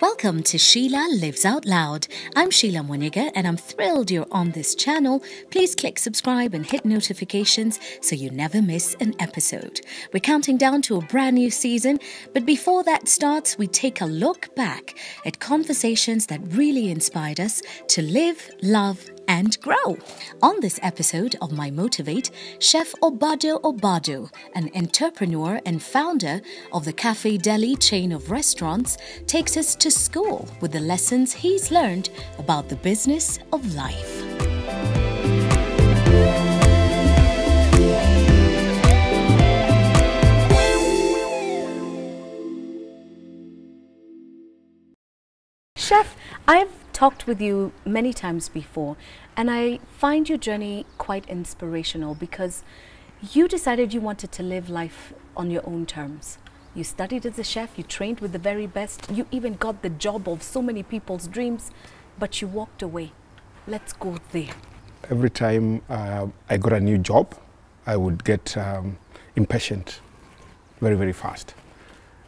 Welcome to Sheila Lives Out Loud. I'm Sheila and I'm thrilled you're on this channel. Please click subscribe and hit notifications so you never miss an episode. We're counting down to a brand new season, but before that starts, we take a look back at conversations that really inspired us to live, love, and grow. On this episode of My Motivate, Chef Obado Obadoh, an entrepreneur and founder of the Cafe Deli chain of restaurants, takes us to school with the lessons he's learned about the business of life. Chef, I've talked with you many times before, and I find your journey quite inspirational because you decided you wanted to live life on your own terms. You studied as a chef, you trained with the very best, you even got the job of so many people's dreams, but you walked away. Let's go there. Every time I got a new job, I would get impatient very, very fast.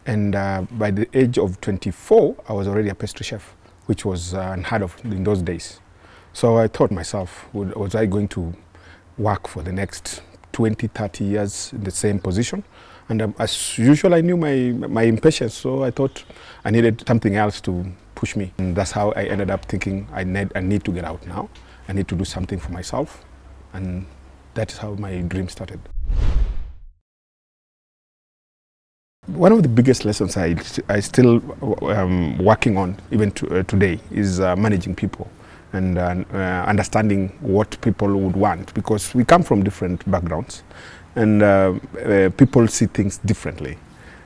And by the age of 24, I was already a pastry chef, which was unheard of in those days. So I thought myself, was I going to work for the next 20, 30 years in the same position? And as usual, I knew my impatience, so I thought I needed something else to push me. And that's how I ended up thinking I need to get out now. I need to do something for myself. And that is how my dream started. One of the biggest lessons I still working on even today is managing people and understanding what people would want, because we come from different backgrounds and people see things differently.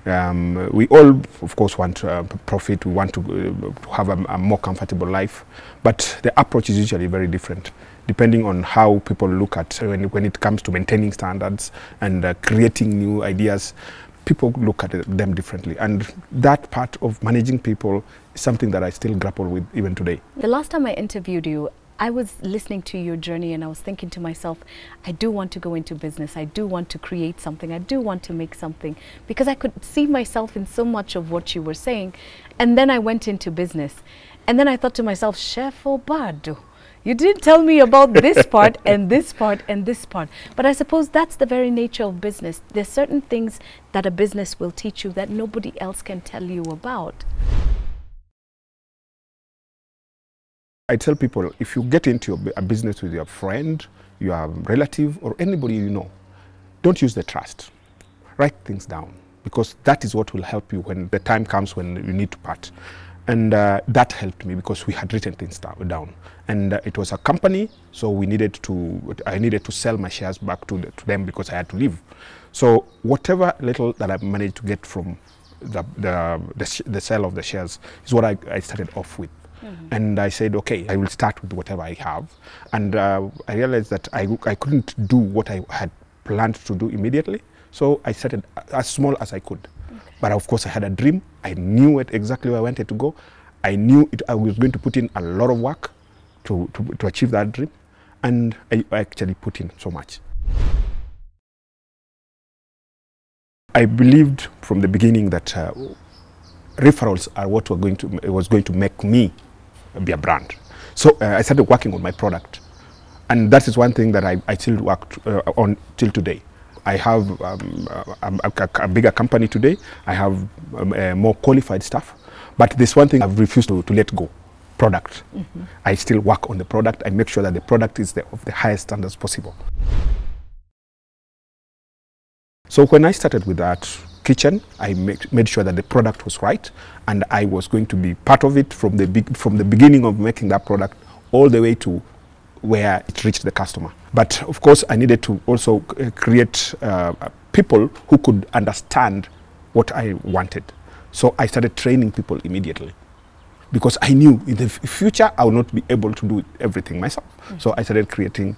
We all, of course, want profit, we want to have a more comfortable life, but the approach is usually very different depending on how people look at when it comes to maintaining standards and creating new ideas. People look at them differently, and that part of managing people is something that I still grapple with even today. The last time I interviewed you, I was listening to your journey and I was thinking to myself, I do want to go into business, I do want to create something, I do want to make something, because I could see myself in so much of what you were saying. And then I went into business, and then I thought to myself, Chef Obado, you did tell me about this part and this part and this part. But I suppose that's the very nature of business. There's certain things that a business will teach you that nobody else can tell you about. I tell people, if you get into a business with your friend, your relative, or anybody you know, don't use the trust. Write things down, because that is what will help you when the time comes when you need to part. And that helped me because we had written things down. And it was a company, so I needed to sell my shares back to them because I had to leave. So whatever little that I managed to get from the sale of the shares is what I started off with. Mm-hmm. And I said, okay, I will start with whatever I have. And I realized that I couldn't do what I had planned to do immediately. So I started as small as I could. But of course I had a dream. I knew exactly where I wanted to go. I knew I was going to put in a lot of work to achieve that dream. And I actually put in so much. I believed from the beginning that referrals are what was going to make me be a brand. So I started working on my product. And that is one thing that I still work on till today. I have a bigger company today. I have more qualified staff. But there's one thing I've refused to let go: product. Mm-hmm. I still work on the product. I make sure that the product is of the highest standards possible. So when I started with that kitchen, I made sure that the product was right, and I was going to be part of it from the beginning of making that product all the way to where it reached the customer. But of course, I needed to also create people who could understand what I wanted. So I started training people immediately, because I knew in the future I would not be able to do everything myself. Mm-hmm. So I started creating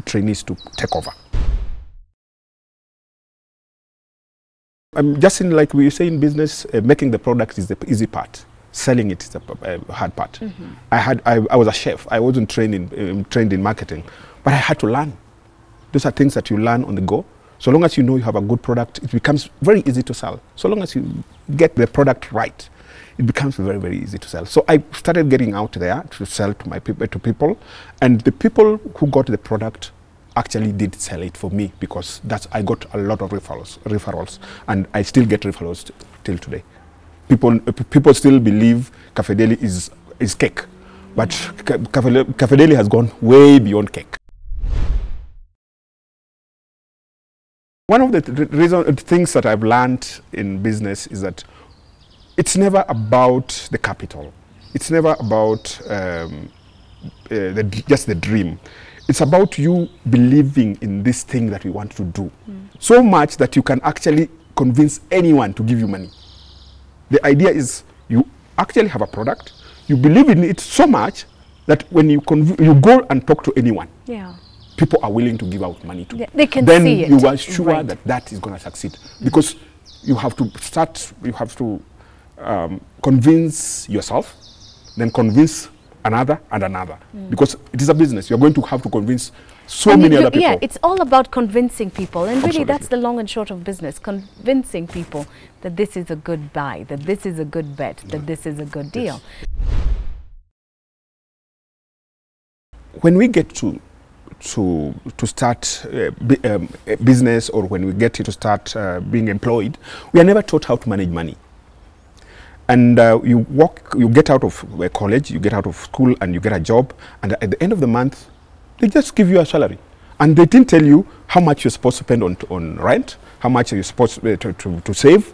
trainees to take over. Just in, like we say in business, making the product is the easy part. Selling it is the hard part. Mm-hmm. I was a chef. I wasn't trained in marketing, but I had to learn. Those are things that you learn on the go. So long as you know you have a good product, it becomes very easy to sell. So long as you get the product right, it becomes very, very easy to sell. So I started getting out there to sell to people, and the people who got the product actually did sell it for me, because I got a lot of referrals, and I still get referrals till today. People still believe Cafe Deli is cake, but Cafe Deli has gone way beyond cake. One of the things that I've learned in business is that it's never about the capital. It's never about just the dream. It's about you believing in this thing that we want to do. So much that you can actually convince anyone to give you money. The idea is you actually have a product, you believe in it so much that when you go and talk to anyone, people are willing to give out money to. Yeah, they can then see it. You are sure that that is going to succeed, because you have to convince yourself, then convince another and another, because it is a business. You're going to have to convince so many other people. Yeah, it's all about convincing people, and really Absolutely. that's the long and short of business, convincing people that this is a good buy, that this is a good bet, that this is a good deal. When we get to start a business, or when we get to start being employed, we are never taught how to manage money. And you get out of college, you get out of school, and you get a job, and at the end of the month, they just give you a salary. And they didn't tell you how much you're supposed to spend on rent, how much you're supposed to save,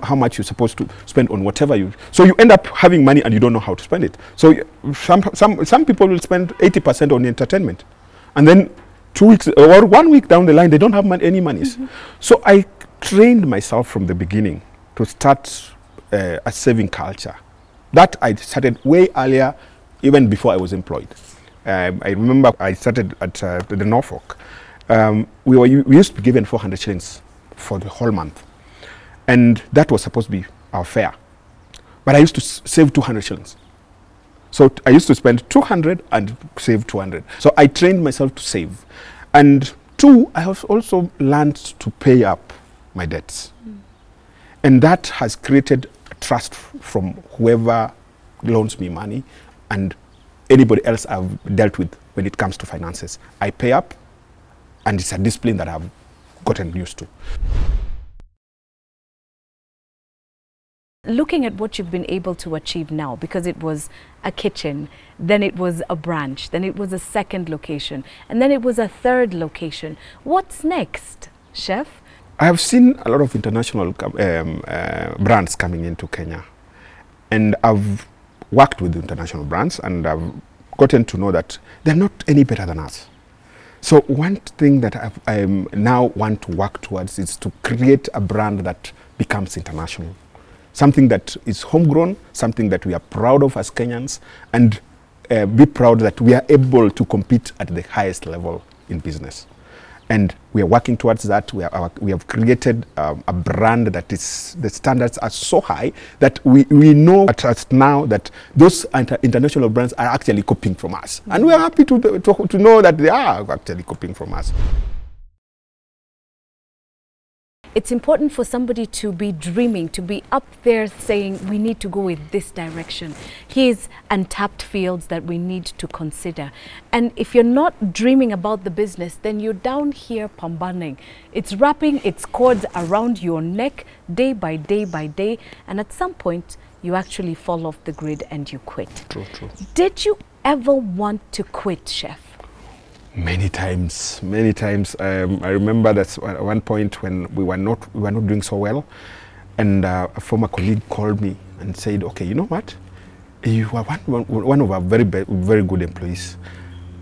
how much you're supposed to spend on whatever you... So you end up having money and you don't know how to spend it. So some people will spend 80% on entertainment. And then 2 weeks or 1 week down the line, they don't have any monies. So I trained myself from the beginning to start a saving culture. That I started way earlier, even before I was employed. I remember I started at the Norfolk. We used to be given 400 shillings for the whole month. And that was supposed to be our fare. But I used to save 200 shillings. So I used to spend 200 and save 200. So I trained myself to save. And two, I have also learned to pay up my debts. And that has created trust from whoever loans me money and anybody else I've dealt with when it comes to finances. I pay up, and it's a discipline that I've gotten used to. Looking at what you've been able to achieve now, because it was a kitchen, then it was a branch, then it was a second location, and then it was a third location. What's next, Chef? I have seen a lot of international brands coming into Kenya, and I've worked with international brands, and I've gotten to know that they're not any better than us. So one thing that I now want to work towards is to create a brand that becomes international. Something that is homegrown, something that we are proud of as Kenyans, and be proud that we are able to compete at the highest level in business. And we are working towards that. We have created a brand that is, the standards are so high that we know at now that those international brands are actually copying from us. And we are happy to know that they are actually copying from us. It's important for somebody to be dreaming, to be up there saying, we need to go in this direction. Here's untapped fields that we need to consider. And if you're not dreaming about the business, then you're down here pambaning. It's wrapping its cords around your neck day by day by day. And at some point, you actually fall off the grid and you quit. True, true. Did you ever want to quit, Chef? Many times, many times. I remember that at one point when we were not doing so well, and a former colleague called me and said, "Okay, you know what? You are one of our very good employees.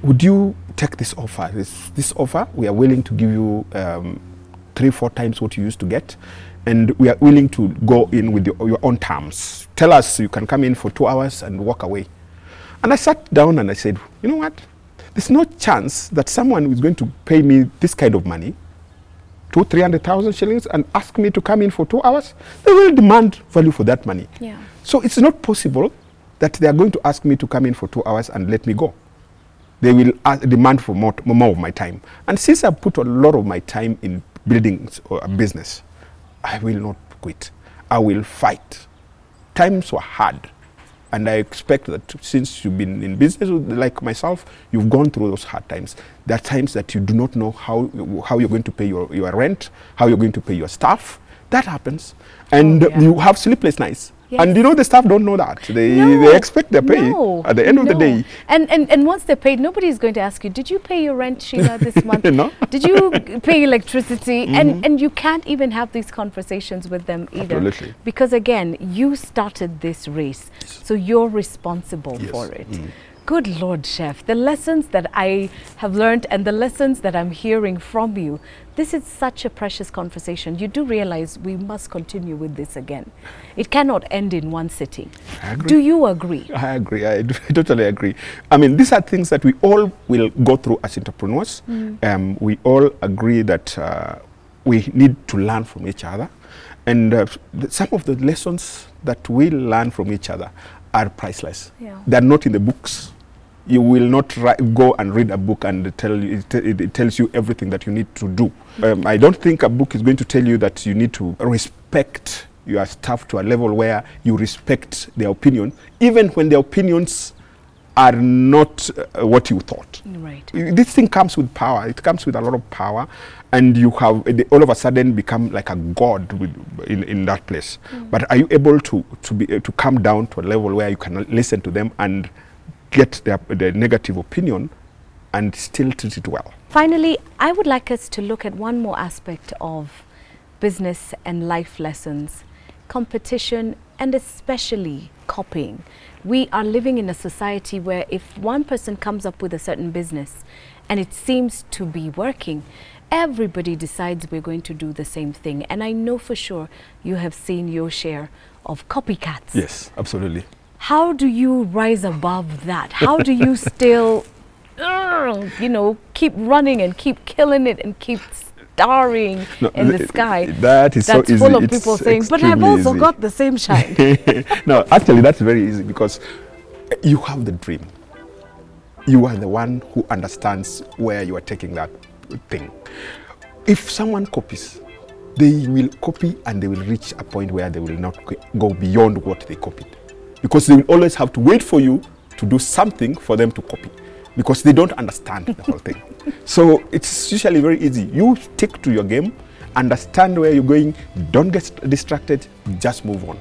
Would you take this offer? This offer, we are willing to give you 3-4 times what you used to get, and we are willing to go in with your own terms. Tell us you can come in for 2 hours and walk away." And I sat down and I said, "You know what? There's no chance that someone is going to pay me this kind of money, 200,000-300,000 shillings, and ask me to come in for 2 hours. They will demand value for that money. Yeah. So it's not possible that they are going to ask me to come in for 2 hours and let me go. They will demand for more of my time. And since I've put a lot of my time in building a business, I will not quit. I will fight times were hard. And I expect that since you've been in business like myself, you've gone through those hard times. There are times that you do not know how you're going to pay your rent, how you're going to pay your staff. That happens. And you have sleepless nights. Yes. And you know, the staff don't know that. They expect their pay at the end of the day. And once they're paid, nobody's going to ask you, did you pay your rent, Sheila, this month? No. Did you pay electricity? And you can't even have these conversations with them either. Absolutely. Because again, you started this race, so you're responsible for it. Good Lord, Chef, the lessons that I have learned and the lessons that I'm hearing from you, this is such a precious conversation. You do realize we must continue with this again. It cannot end in one sitting. I agree. Do you agree? I agree. I totally agree. I mean, these are things that we all will go through as entrepreneurs. We all agree that we need to learn from each other. And some of the lessons that we learn from each other are priceless. They're not in the books. You will not go and read a book and it tells you everything that you need to do. I don't think a book is going to tell you that you need to respect your staff to a level where you respect their opinion, even when their opinions are not what you thought. Right. This thing comes with power. It comes with a lot of power, and you have all of a sudden become like a god in that place. But are you able to come down to a level where you can listen to them and get their negative opinion and still treat it well? Finally, I would like us to look at one more aspect of business and life lessons: competition, and especially copying. We are living in a society where if one person comes up with a certain business and it seems to be working, everybody decides we're going to do the same thing. And I know for sure you have seen your share of copycats. Yes, absolutely. How do you rise above that? How do you still, you know, keep running and keep killing it and keep starring in the sky? That's so easy. Full of people saying, but I've also got the same shine. No, actually that's very easy, because you have the dream. You are the one who understands where you are taking that thing. If someone copies, they will copy and they will reach a point where they will not go beyond what they copied, because they will always have to wait for you to do something for them to copy, because they don't understand the whole thing. So it's usually very easy. You stick to your game, understand where you're going, don't get distracted, just move on.